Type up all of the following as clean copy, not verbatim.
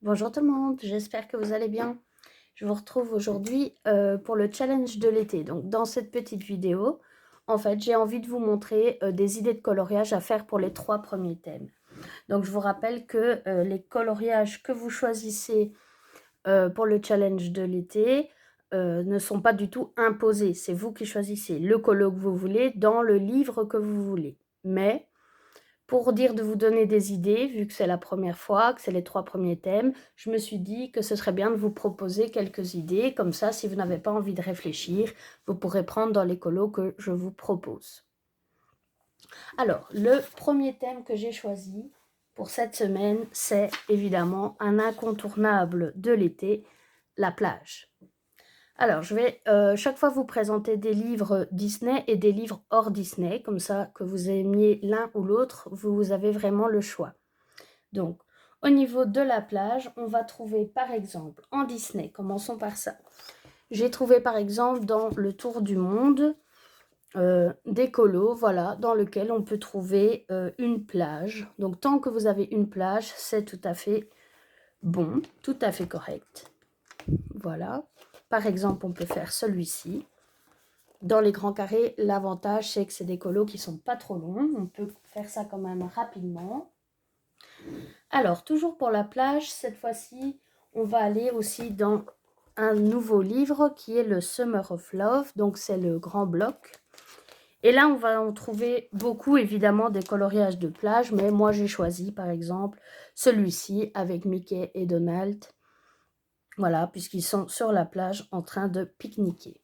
Bonjour tout le monde, j'espère que vous allez bien. Je vous retrouve aujourd'hui pour le challenge de l'été. Donc dans cette petite vidéo, en fait, j'ai envie de vous montrer des idées de coloriage à faire pour les 3 premiers thèmes. Donc je vous rappelle que les coloriages que vous choisissez pour le challenge de l'été ne sont pas du tout imposés. C'est vous qui choisissez le colo que vous voulez dans le livre que vous voulez. Mais pour dire de vous donner des idées, vu que c'est la première fois, que c'est les 3 premiers thèmes, je me suis dit que ce serait bien de vous proposer quelques idées. Comme ça, si vous n'avez pas envie de réfléchir, vous pourrez prendre dans les colos que je vous propose. Alors, le premier thème que j'ai choisi pour cette semaine, c'est évidemment un incontournable de l'été, la plage. Alors, je vais chaque fois vous présenter des livres Disney et des livres hors Disney, comme ça, que vous aimiez l'un ou l'autre, vous avez vraiment le choix. Donc, au niveau de la plage, on va trouver par exemple en Disney, commençons par ça. J'ai trouvé par exemple dans le Tour du Monde des colos, voilà, dans lequel on peut trouver une plage. Donc, tant que vous avez une plage, c'est tout à fait bon, tout à fait correct. Voilà. Par exemple, on peut faire celui-ci. Dans les grands carrés, l'avantage, c'est que c'est des colos qui ne sont pas trop longs. On peut faire ça quand même rapidement. Alors, toujours pour la plage, cette fois-ci, on va aller aussi dans un nouveau livre qui est le Summer of Love. Donc, c'est le grand bloc. Et là, on va en trouver beaucoup, évidemment, des coloriages de plage. Mais moi, j'ai choisi, par exemple, celui-ci avec Mickey et Donald. Voilà, puisqu'ils sont sur la plage en train de pique-niquer.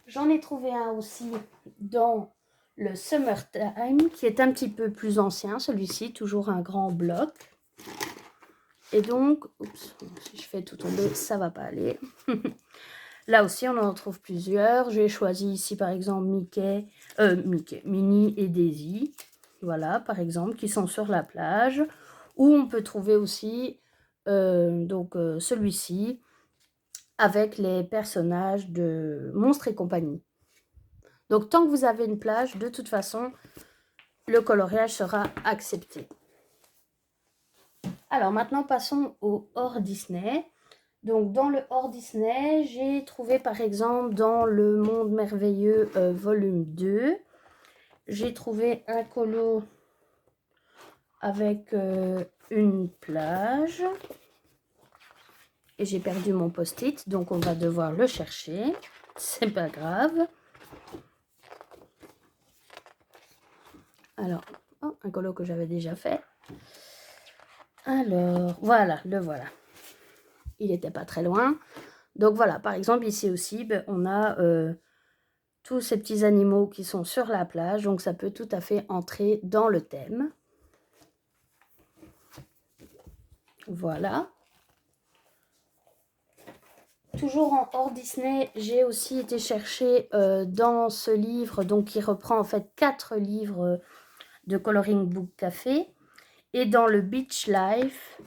J'en ai trouvé un aussi dans le Summertime, qui est un petit peu plus ancien, celui-ci, toujours un grand bloc. Et donc, oups, si je fais tout tomber, ça va pas aller. Là aussi, on en trouve plusieurs. J'ai choisi ici, par exemple, Minnie et Daisy. Voilà, par exemple, qui sont sur la plage. Ou on peut trouver aussi celui-ci avec les personnages de Monstres et compagnie. Donc, tant que vous avez une plage, de toute façon, le coloriage sera accepté. Alors, maintenant, passons au hors Disney. Donc, dans le hors Disney, j'ai trouvé, par exemple, dans Le Monde Merveilleux, volume 2, j'ai trouvé un colo avec une plage. Et j'ai perdu mon post-it, donc on va devoir le chercher. C'est pas grave. Alors, un colo que j'avais déjà fait. Alors, voilà, le voilà. Il n'était pas très loin. Donc voilà, par exemple, ici aussi, on a tous ces petits animaux qui sont sur la plage. Donc ça peut tout à fait entrer dans le thème. Voilà. Toujours en hors Disney, j'ai aussi été chercher dans ce livre, donc qui reprend en fait 4 livres de Coloring Book Café. Et dans le Beach Life,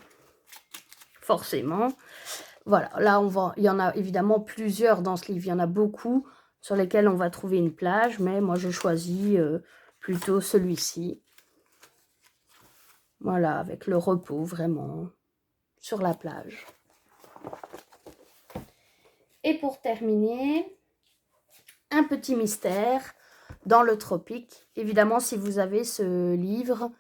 forcément, voilà, là il y en a évidemment plusieurs dans ce livre, il y en a beaucoup sur lesquels on va trouver une plage, mais moi je choisis plutôt celui-ci. Voilà, avec le repos vraiment sur la plage. Et pour terminer, un petit mystère dans le tropique. Évidemment, si vous avez ce livre,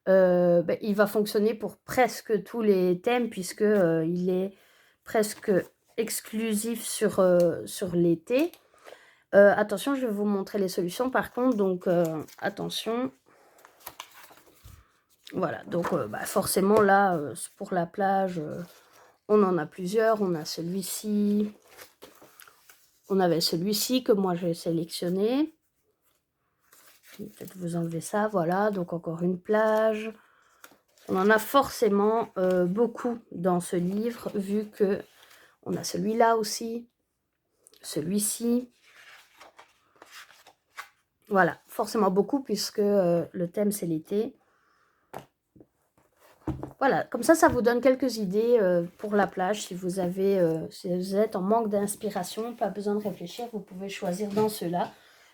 il va fonctionner pour presque tous les thèmes puisque il est presque exclusif sur l'été. Attention, je vais vous montrer les solutions par contre, donc attention. Voilà, donc forcément là, pour la plage, on en a plusieurs. On a celui-ci. On avait celui-ci que moi j'ai sélectionné. Je vais peut-être vous enlever ça, voilà, donc encore une plage. On en a forcément beaucoup dans ce livre, vu que on a celui-là aussi, celui-ci. Voilà, forcément beaucoup, puisque le thème c'est l'été. Voilà, comme ça vous donne quelques idées pour la plage. Si vous êtes en manque d'inspiration, pas besoin de réfléchir, vous pouvez choisir dans ceux-là.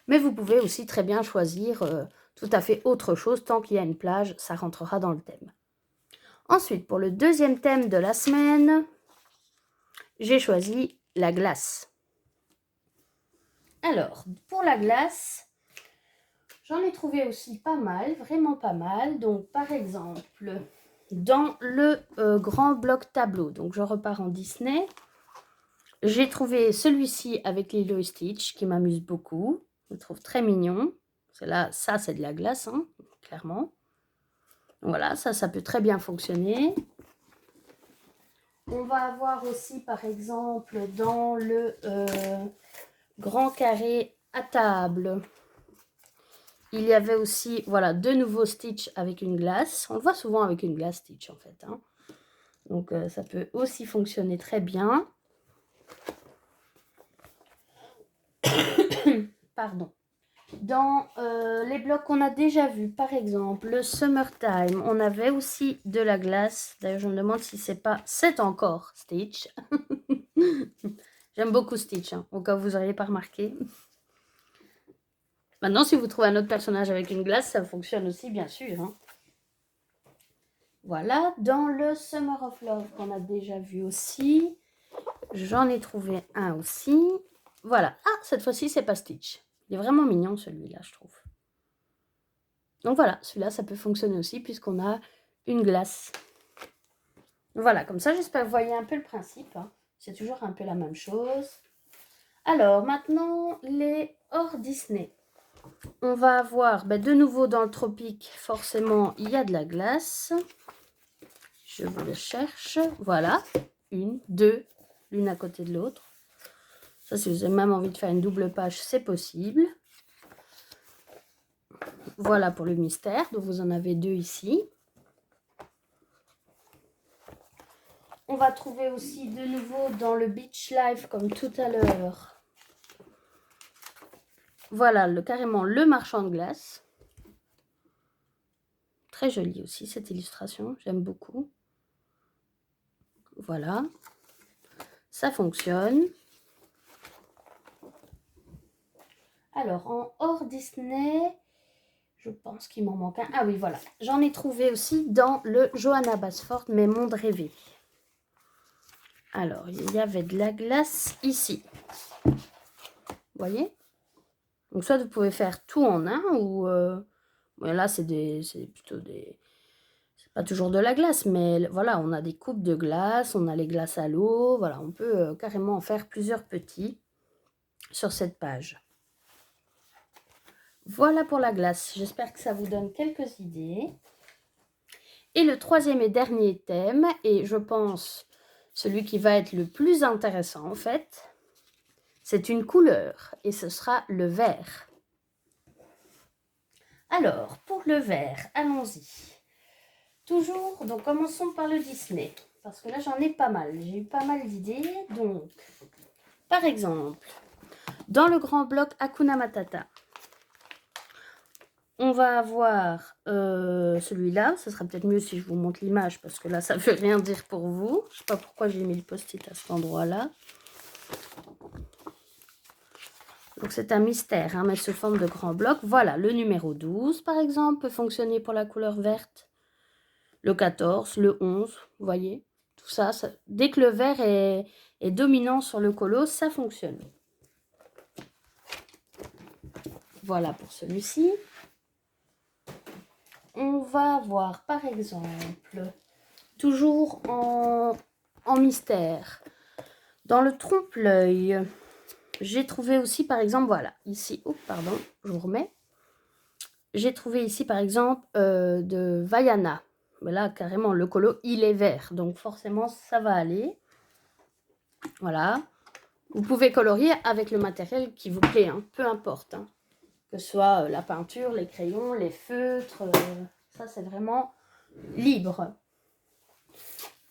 Mais vous pouvez aussi très bien choisir tout à fait autre chose. Tant qu'il y a une plage, ça rentrera dans le thème. Ensuite, pour le deuxième thème de la semaine, j'ai choisi la glace. Alors, pour la glace, j'en ai trouvé aussi pas mal, vraiment pas mal. Donc, par exemple, dans le grand bloc tableau, donc je repars en Disney, j'ai trouvé celui-ci avec Lilo et Stitch qui m'amuse beaucoup. Je le trouve très mignon. Là, ça, c'est de la glace, hein, clairement. Voilà, ça peut très bien fonctionner. On va avoir aussi, par exemple, dans le grand carré à table, il y avait aussi, voilà, de nouveaux Stitch avec une glace. On le voit souvent avec une glace Stitch, en fait. Hein. Donc, ça peut aussi fonctionner très bien. Pardon. Dans les blocs qu'on a déjà vus, par exemple, le Summertime, on avait aussi de la glace. D'ailleurs, je me demande si c'est encore Stitch. J'aime beaucoup Stitch, hein, au cas où vous n'auriez pas remarqué. Maintenant, si vous trouvez un autre personnage avec une glace, ça fonctionne aussi, bien sûr. Hein. Voilà, dans le Summer of Love qu'on a déjà vu aussi, j'en ai trouvé un aussi. Voilà. Ah, cette fois-ci, c'est pas Stitch. Il est vraiment mignon, celui-là, je trouve. Donc voilà, celui-là, ça peut fonctionner aussi puisqu'on a une glace. Voilà, comme ça, j'espère que vous voyez un peu le principe. Hein. C'est toujours un peu la même chose. Alors, maintenant, les hors Disney. On va avoir, de nouveau dans le tropique, forcément, il y a de la glace. Je vous le cherche. Voilà, une, deux, l'une à côté de l'autre. Ça, si vous avez même envie de faire une double page, c'est possible. Voilà pour le mystère, donc vous en avez deux ici. On va trouver aussi de nouveau dans le Beach Life, comme tout à l'heure. Voilà, carrément le marchand de glace. Très jolie aussi cette illustration, j'aime beaucoup. Voilà, ça fonctionne. Alors, en hors Disney, je pense qu'il m'en manque un. Ah oui, voilà. J'en ai trouvé aussi dans le Johanna Basford, mes mondes rêvés. Alors, il y avait de la glace ici. Vous voyez? Donc, soit vous pouvez faire tout en un, ou... là, c'est plutôt des... C'est pas toujours de la glace, mais voilà, on a des coupes de glace, on a les glaces à l'eau. Voilà, on peut carrément en faire plusieurs petits sur cette page. Voilà pour la glace. J'espère que ça vous donne quelques idées. Et le troisième et dernier thème, et je pense celui qui va être le plus intéressant en fait, c'est une couleur et ce sera le vert. Alors, pour le vert, allons-y. Toujours, donc commençons par le Disney, parce que là j'en ai pas mal. J'ai eu pas mal d'idées. Donc, par exemple, dans le grand bloc Hakuna Matata, on va avoir celui-là. Ce sera peut-être mieux si je vous montre l'image parce que là, ça ne veut rien dire pour vous. Je ne sais pas pourquoi j'ai mis le post-it à cet endroit-là. Donc, c'est un mystère, hein, mais sous forme de grand bloc. Voilà, le numéro 12, par exemple, peut fonctionner pour la couleur verte. Le 14, le 11, vous voyez. Tout ça, dès que le vert est dominant sur le colo, ça fonctionne. Voilà pour celui-ci. On va avoir, par exemple, toujours en mystère, dans le trompe-l'œil, j'ai trouvé aussi, par exemple, voilà, ici, oh, pardon, je vous remets. J'ai trouvé ici, par exemple, de Vaiana. Mais là, carrément, le colo, il est vert, donc forcément, ça va aller. Voilà. Vous pouvez colorier avec le matériel qui vous plaît, hein, peu importe. Hein. Que ce soit la peinture, les crayons, les feutres, ça, c'est vraiment libre.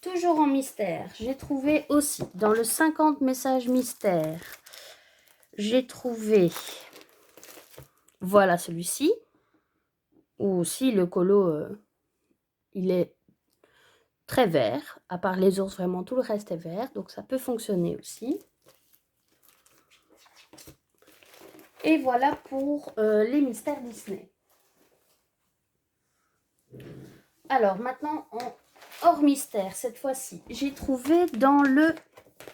Toujours en mystère, j'ai trouvé aussi, dans le 50 messages mystères, j'ai trouvé, voilà celui-ci, où aussi le colo, il est très vert, à part les ours, vraiment tout le reste est vert, donc ça peut fonctionner aussi. Et voilà pour les mystères Disney. Alors maintenant, hors mystère, cette fois-ci, j'ai trouvé dans le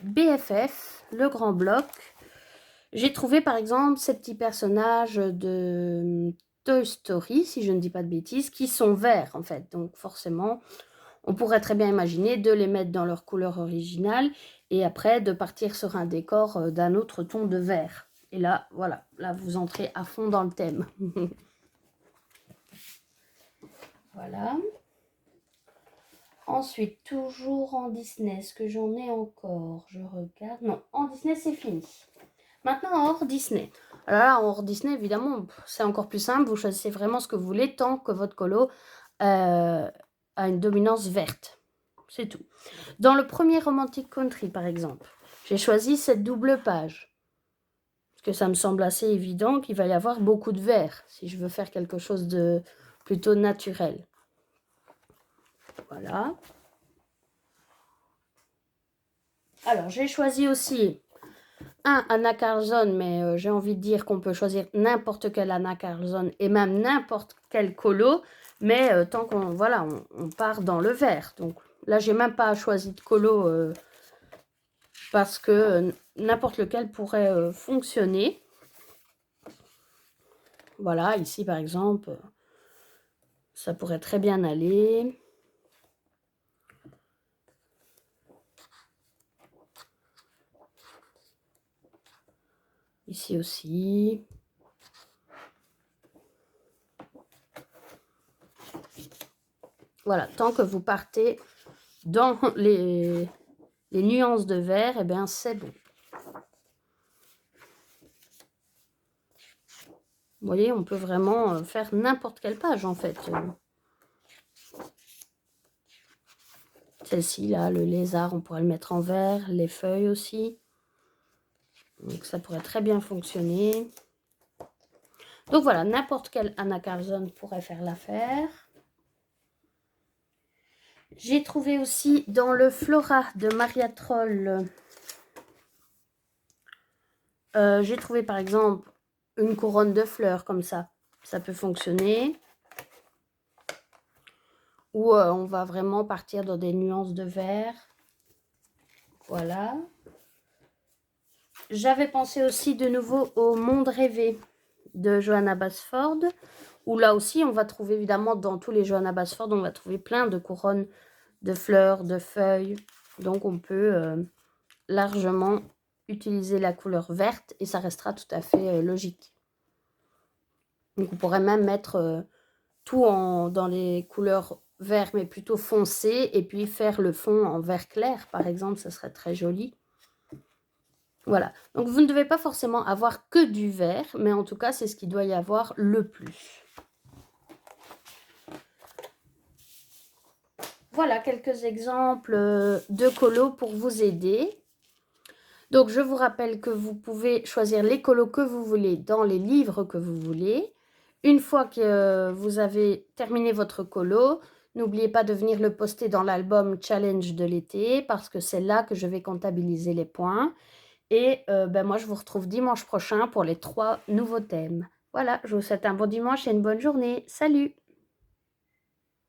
BFF, le grand bloc, j'ai trouvé par exemple ces petits personnages de Toy Story, si je ne dis pas de bêtises, qui sont verts en fait. Donc forcément, on pourrait très bien imaginer de les mettre dans leur couleur originale et après de partir sur un décor d'un autre ton de vert. Et là, voilà, là vous entrez à fond dans le thème. Voilà. Ensuite, toujours en Disney, est-ce que j'en ai encore? Je regarde. Non, en Disney, c'est fini. Maintenant, hors Disney. Alors là, hors Disney, évidemment, c'est encore plus simple. Vous choisissez vraiment ce que vous voulez tant que votre colo a une dominance verte. C'est tout. Dans le premier Romantic Country, par exemple, j'ai choisi cette double page. Parce que ça me semble assez évident qu'il va y avoir beaucoup de vert si je veux faire quelque chose de plutôt naturel. Voilà. Alors, j'ai choisi aussi un Anna Carlson, mais j'ai envie de dire qu'on peut choisir n'importe quel Anna Carlson et même n'importe quel colo, mais tant qu'on voilà, on part dans le vert. Donc là, j'ai même pas choisi de colo parce que n'importe lequel pourrait fonctionner. Voilà, ici par exemple, ça pourrait très bien aller. Ici aussi. Voilà, tant que vous partez dans les nuances de vert, eh bien c'est bon. Vous voyez, on peut vraiment faire n'importe quelle page en fait. Celle-ci, là, le lézard, on pourrait le mettre en vert, les feuilles aussi. Donc ça pourrait très bien fonctionner. Donc voilà, n'importe quel Anna Carlson pourrait faire l'affaire. J'ai trouvé aussi dans le Flora de Maria Troll, j'ai trouvé par exemple une couronne de fleurs comme ça. Ça peut fonctionner. Ou on va vraiment partir dans des nuances de vert. Voilà. J'avais pensé aussi de nouveau au Monde rêvé de Johanna Basford, où là aussi on va trouver évidemment dans tous les Johanna Basford, on va trouver plein de couronnes de fleurs, de feuilles. Donc on peut largement utiliser la couleur verte et ça restera tout à fait logique. Donc on pourrait même mettre tout dans les couleurs vert mais plutôt foncé et puis faire le fond en vert clair par exemple, ça serait très joli. Voilà, donc vous ne devez pas forcément avoir que du vert, mais en tout cas c'est ce qu'il doit y avoir le plus. Voilà quelques exemples de colos pour vous aider. Donc je vous rappelle que vous pouvez choisir les colos que vous voulez dans les livres que vous voulez. Une fois que vous avez terminé votre colo, n'oubliez pas de venir le poster dans l'album Challenge de l'été parce que c'est là que je vais comptabiliser les points. Et moi, je vous retrouve dimanche prochain pour les 3 nouveaux thèmes. Voilà, je vous souhaite un bon dimanche et une bonne journée. Salut!